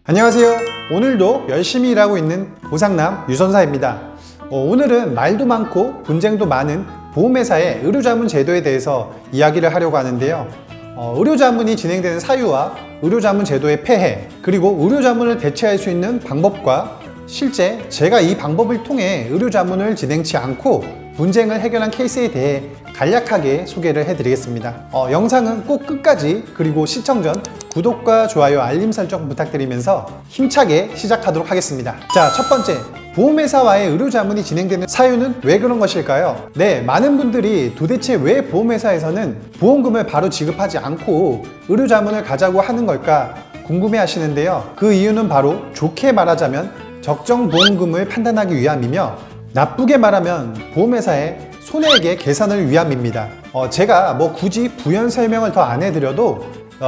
안녕하세요. 오늘도 열심히 일하고 있는 보상남 유선사입니다. 오늘은 말도 많고 분쟁도 많은 보험회사의 의료자문 제도에 대해서 이야기를 하려고 하는데요. 의료자문이 진행되는 사유와 의료자문 제도의 폐해, 그리고 의료자문을 대체할 수 있는 방법과 실제 제가 이 방법을 통해 의료자문을 진행치 않고 분쟁을 해결한 케이스에 대해 간략하게 소개를 해드리겠습니다. 영상은 꼭 끝까지, 그리고 시청 전 구독과 좋아요, 알림 설정 부탁드리면서 힘차게 시작하도록 하겠습니다. 자, 첫 번째, 보험회사와의 의료자문이 진행되는 사유는 왜 그런 것일까요? 네, 많은 분들이 도대체 왜 보험회사에서는 보험금을 바로 지급하지 않고 의료자문을 가자고 하는 걸까 궁금해 하시는데요. 그 이유는 바로 좋게 말하자면 적정 보험금을 판단하기 위함이며, 나쁘게 말하면 보험회사의 손해액의 계산을 위함입니다. 제가 굳이 부연 설명을 더 안 해드려도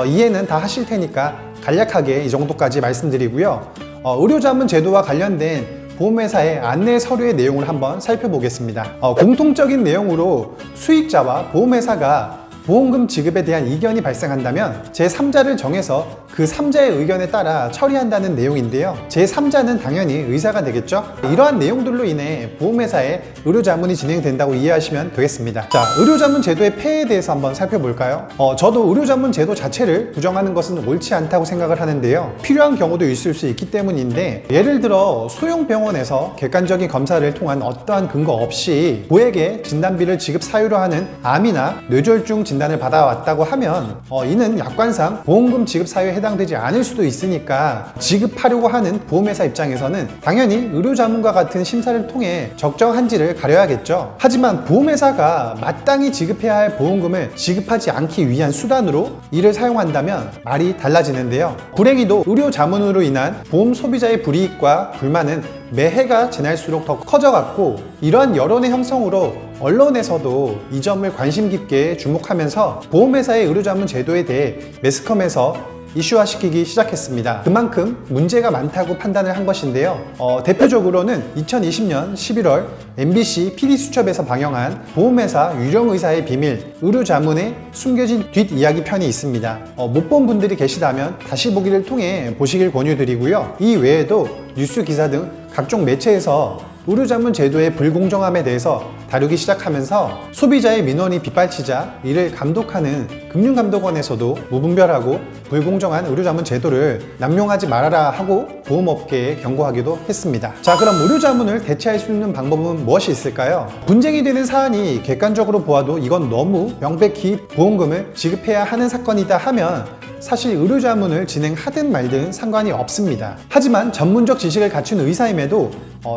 이해는 다 하실 테니까 간략하게 이 정도까지 말씀드리고요. 의료자문 제도와 관련된 보험회사의 안내 서류의 내용을 한번 살펴보겠습니다. 공통적인 내용으로 수익자와 보험회사가 보험금 지급에 대한 이견이 발생한다면 제3자를 정해서 그 3자의 의견에 따라 처리한다는 내용인데요. 제3자는 당연히 의사가 되겠죠? 이러한 내용들로 인해 보험회사의 의료자문이 진행된다고 이해하시면 되겠습니다. 자, 의료자문 제도의 폐해에 대해서 한번 살펴볼까요? 저도 의료자문 제도 자체를 부정하는 것은 옳지 않다고 생각을 하는데요. 필요한 경우도 있을 수 있기 때문인데, 예를 들어 소형병원에서 객관적인 검사를 통한 어떠한 근거 없이 고액의 진단비를 지급 사유로 하는 암이나 뇌졸중 진단을 받아왔다고 하면 이는 약관상 보험금 지급 사유에 해당되지 않을 수도 있으니까 지급하려고 하는 보험회사 입장에서는 당연히 의료자문과 같은 심사를 통해 적정한지를 가려야겠죠. 하지만 보험회사가 마땅히 지급해야 할 보험금을 지급하지 않기 위한 수단으로 이를 사용한다면 말이 달라지는데요. 불행히도 의료자문으로 인한 보험 소비자의 불이익과 불만은 매해가 지날수록 더 커져갔고, 이러한 여론의 형성으로 언론에서도 이 점을 관심 깊게 주목하면서 보험회사의 의료자문 제도에 대해 매스컴에서 이슈화시키기 시작했습니다. 그만큼 문제가 많다고 판단을 한 것인데요. 대표적으로는 2020년 11월 MBC PD수첩에서 방영한 보험회사 유령의사의 비밀, 의료자문의 숨겨진 뒷이야기 편이 있습니다. 못 본 분들이 계시다면 다시 보기를 통해 보시길 권유드리고요. 이 외에도 뉴스 기사 등 각종 매체에서 의료자문 제도의 불공정함에 대해서 다루기 시작하면서 소비자의 민원이 빗발치자 이를 감독하는 금융감독원에서도 무분별하고 불공정한 의료자문 제도를 남용하지 말아라 하고 보험업계에 경고하기도 했습니다. 자, 그럼 의료자문을 대체할 수 있는 방법은 무엇이 있을까요? 분쟁이 되는 사안이 객관적으로 보아도 이건 너무 명백히 보험금을 지급해야 하는 사건이다 하면 사실 의료자문을 진행하든 말든 상관이 없습니다. 하지만 전문적 지식을 갖춘 의사임에도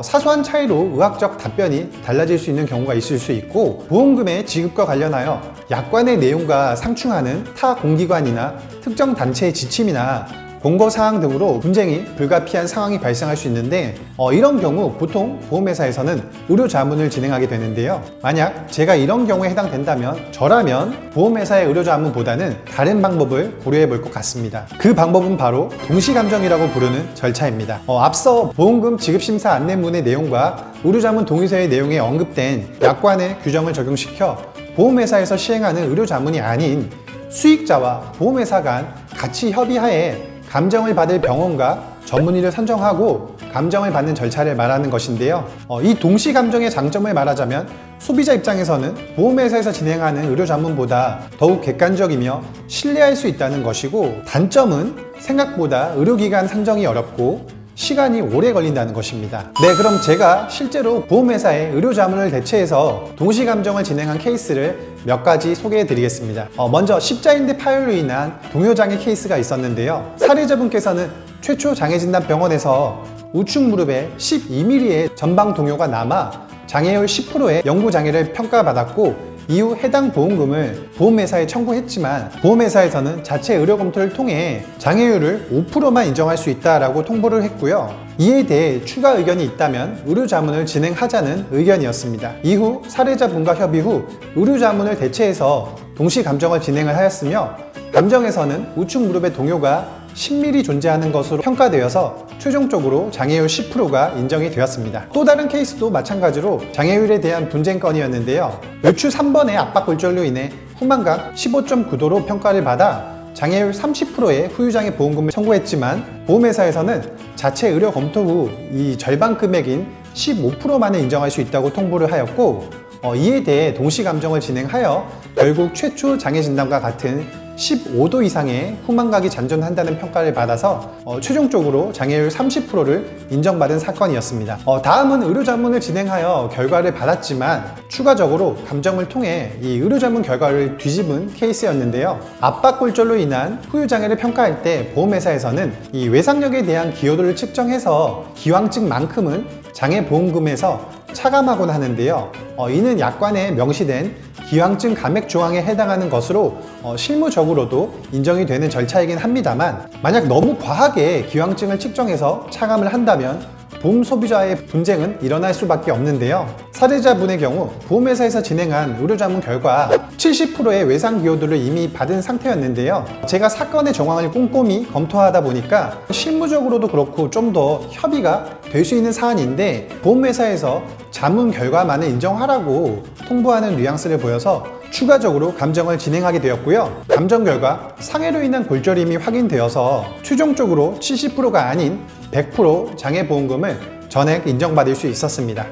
사소한 차이로 의학적 답변이 달라질 수 있는 경우가 있을 수 있고, 보험금의 지급과 관련하여 약관의 내용과 상충하는 타 공기관이나 특정 단체의 지침이나 공고사항 등으로 분쟁이 불가피한 상황이 발생할 수 있는데, 이런 경우 보통 보험회사에서는 의료자문을 진행하게 되는데요. 만약 제가 이런 경우에 해당된다면 저라면 보험회사의 의료자문보다는 다른 방법을 고려해 볼 것 같습니다. 그 방법은 바로 동시감정이라고 부르는 절차입니다. 앞서 보험금 지급심사 안내문의 내용과 의료자문 동의서의 내용에 언급된 약관의 규정을 적용시켜 보험회사에서 시행하는 의료자문이 아닌 수익자와 보험회사 간 같이 협의하에 감정을 받을 병원과 전문의를 선정하고 감정을 받는 절차를 말하는 것인데요. 이 동시 감정의 장점을 말하자면 소비자 입장에서는 보험회사에서 진행하는 의료자문보다 더욱 객관적이며 신뢰할 수 있다는 것이고, 단점은 생각보다 의료기관 선정이 어렵고 시간이 오래 걸린다는 것입니다. 네, 그럼 제가 실제로 보험회사의 의료자문을 대체해서 동시감정을 진행한 케이스를 몇 가지 소개해 드리겠습니다. 먼저 십자인대 파열로 인한 동요장애 케이스가 있었는데요. 사례자분께서는 최초 장애진단병원에서 우측 무릎에 12mm의 전방 동요가 남아 장애율 10%의 영구장애를 평가받았고, 이후 해당 보험금을 보험회사에 청구했지만 보험회사에서는 자체 의료 검토를 통해 장애율을 5%만 인정할 수 있다라고 통보를 했고요. 이에 대해 추가 의견이 있다면 의료자문을 진행하자는 의견이었습니다. 이후 사례자분과 협의 후 의료자문을 대체해서 동시감정을 진행을 하였으며, 감정에서는 우측 무릎의 동요가 10mm 존재하는 것으로 평가되어서 최종적으로 장애율 10%가 인정이 되었습니다. 또 다른 케이스도 마찬가지로 장애율에 대한 분쟁건이었는데요. 요추 3번의 압박골절로 인해 후만각 15.9도로 평가를 받아 장애율 30%의 후유장애 보험금을 청구했지만 보험회사에서는 자체 의료 검토 후 이 절반 금액인 15%만을 인정할 수 있다고 통보를 하였고, 이에 대해 동시감정을 진행하여 결국 최초 장애진단과 같은 15도 이상의 후망각이 잔존한다는 평가를 받아서 최종적으로 장애율 30%를 인정받은 사건이었습니다. 다음은 의료자문을 진행하여 결과를 받았지만 추가적으로 감정을 통해 이 의료자문 결과를 뒤집은 케이스였는데요. 압박골절로 인한 후유장애를 평가할 때 보험회사에서는 이 외상력에 대한 기여도를 측정해서 기왕증만큼은 장애보험금에서 차감하곤 하는데요. 이는 약관에 명시된 기왕증 감액 조항에 해당하는 것으로 실무적으로도 인정이 되는 절차이긴 합니다만, 만약 너무 과하게 기왕증을 측정해서 차감을 한다면 보험 소비자의 분쟁은 일어날 수밖에 없는데요. 사례자분의 경우 보험회사에서 진행한 의료자문 결과 70%의 외상 기여도를 이미 받은 상태였는데요. 제가 사건의 정황을 꼼꼼히 검토하다 보니까 실무적으로도 그렇고 좀 더 협의가 될 수 있는 사안인데 보험회사에서 자문 결과만을 인정하라고 통보하는 뉘앙스를 보여서 추가적으로 감정을 진행하게 되었고요. 감정 결과 상해로 인한 골절임이 확인되어서 최종적으로 70%가 아닌 100% 장애보험금을 전액 인정받을 수 있었습니다.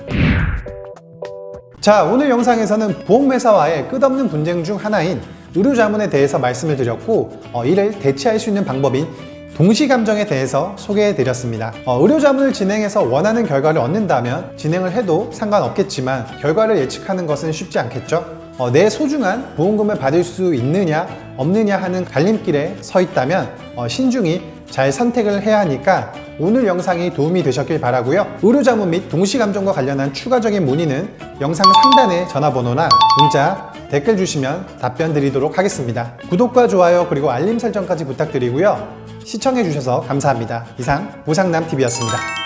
자, 오늘 영상에서는 보험회사와의 끝없는 분쟁 중 하나인 의료자문에 대해서 말씀을 드렸고, 이를 대체할 수 있는 방법인 동시감정에 대해서 소개해 드렸습니다. 의료자문을 진행해서 원하는 결과를 얻는다면 진행을 해도 상관없겠지만 결과를 예측하는 것은 쉽지 않겠죠? 내 소중한 보험금을 받을 수 있느냐 없느냐 하는 갈림길에 서 있다면 신중히 잘 선택을 해야 하니까 오늘 영상이 도움이 되셨길 바라고요. 의료자문 및 동시감정과 관련한 추가적인 문의는 영상 상단의 전화번호나 문자, 댓글 주시면 답변 드리도록 하겠습니다. 구독과 좋아요 그리고 알림 설정까지 부탁드리고요. 시청해주셔서 감사합니다. 이상 보상남TV였습니다.